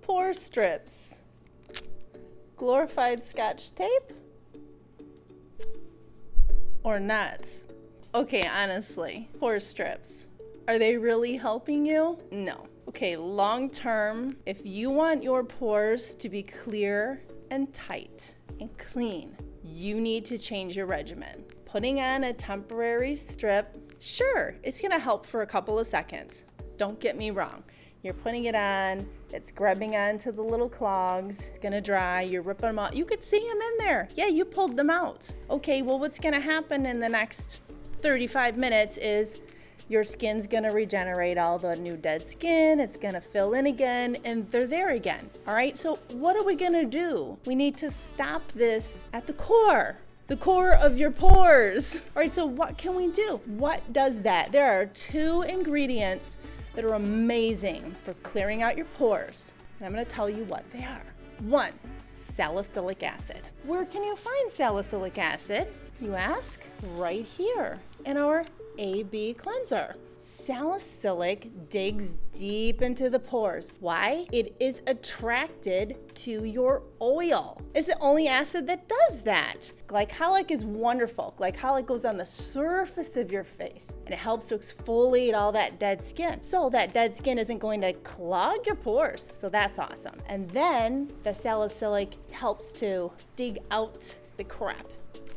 Pore strips. Glorified Scotch tape? Or not? Okay, honestly, pore strips. Are they really helping you? No. Okay, long term, if you want your pores to be clear and tight and clean, you need to change your regimen. Putting on a temporary strip, sure, it's gonna help for a couple of seconds. Don't get me wrong. You're putting it on, it's grabbing onto the little clogs, it's gonna dry, you're ripping them out. You could see them in there. Yeah, you pulled them out. Okay, well, what's gonna happen in the next 35 minutes is your skin's gonna regenerate all the new dead skin, it's gonna fill in again, and they're there again. All right, so what are we gonna do? We need to stop this at the core of your pores. All right, so what can we do? What does that? There are 2 ingredients that are amazing for clearing out your pores, and I'm gonna tell you what they are. 1, salicylic acid. Where can you find salicylic acid, you ask? Right here in our AB cleanser. Salicylic digs deep into the pores. Why? It is attracted to your oil. It's the only acid that does that. Glycolic is wonderful. Glycolic goes on the surface of your face and it helps to exfoliate all that dead skin. So that dead skin isn't going to clog your pores. So that's awesome. And then the salicylic helps to dig out the crap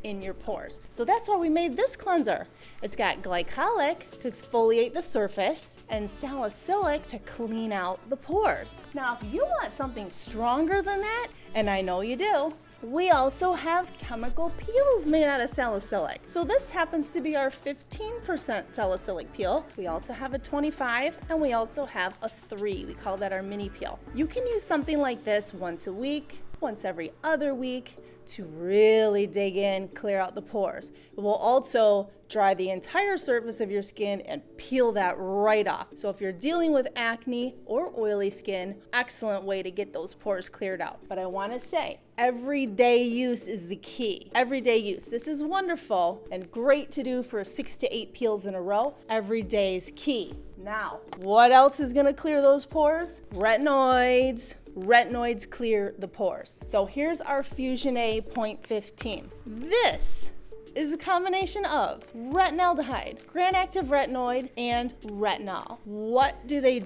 in your pores. So that's why we made this cleanser. It's got glycolic to exfoliate the surface and salicylic to clean out the pores. Now, if you want something stronger than that, and I know you do, we also have chemical peels made out of salicylic. So this happens to be our 15% salicylic peel. We also have a 25 and we also have a 3. We call that our mini peel. You can use something like this once a week, once every other week, to really dig in, clear out the pores. It will also dry the entire surface of your skin and peel that right off. So if you're dealing with acne or oily skin, excellent way to get those pores cleared out. But I want to say, everyday use is the key. Everyday use. This is wonderful and great to do for 6 to 8 peels in a row. Every day is key. Now, what else is going to clear those pores? Retinoids. Retinoids clear the pores. So here's our Fusion A 0.15. This is a combination of Retinaldehyde, Granactive Retinoid, and Retinol. What do? They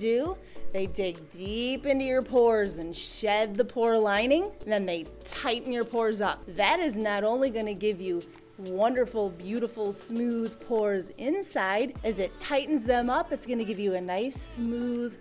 dig deep into your pores and shed the pore lining, and then they tighten your pores up. That is not only going to give you wonderful, beautiful, smooth pores inside. As it tightens them up, it's going to give you a nice, smooth,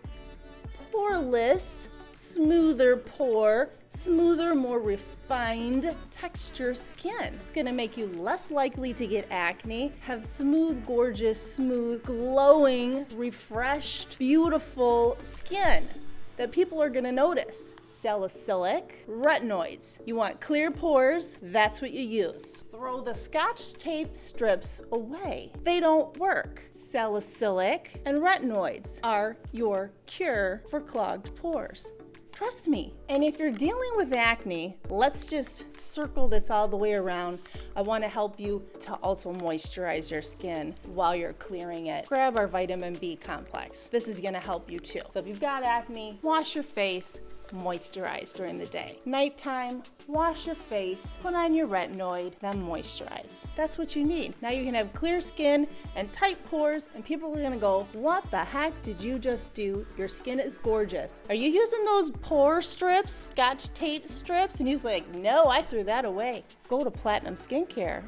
poreless, smoother pore, smoother, more refined texture skin. It's gonna make you less likely to get acne, have smooth, gorgeous, smooth, glowing, refreshed, beautiful skin that people are gonna notice. Salicylic, retinoids. You want clear pores, that's what you use. Throw the Scotch tape strips away. They don't work. Salicylic and retinoids are your cure for clogged pores. Trust me. And if you're dealing with acne, let's just circle this all the way around. I want to help you to also moisturize your skin while you're clearing it. Grab our vitamin B complex. This is going to help you too. So if you've got acne, wash your face, moisturize during the day. Nighttime, wash your face, put on your retinoid, then moisturize. That's what you need. Now you can have clear skin and tight pores, and people are gonna go, what the heck did you just do? Your skin is gorgeous. Are you using those pore strips, Scotch tape strips? And he's like, no, I threw that away. Go to Platinum Skincare.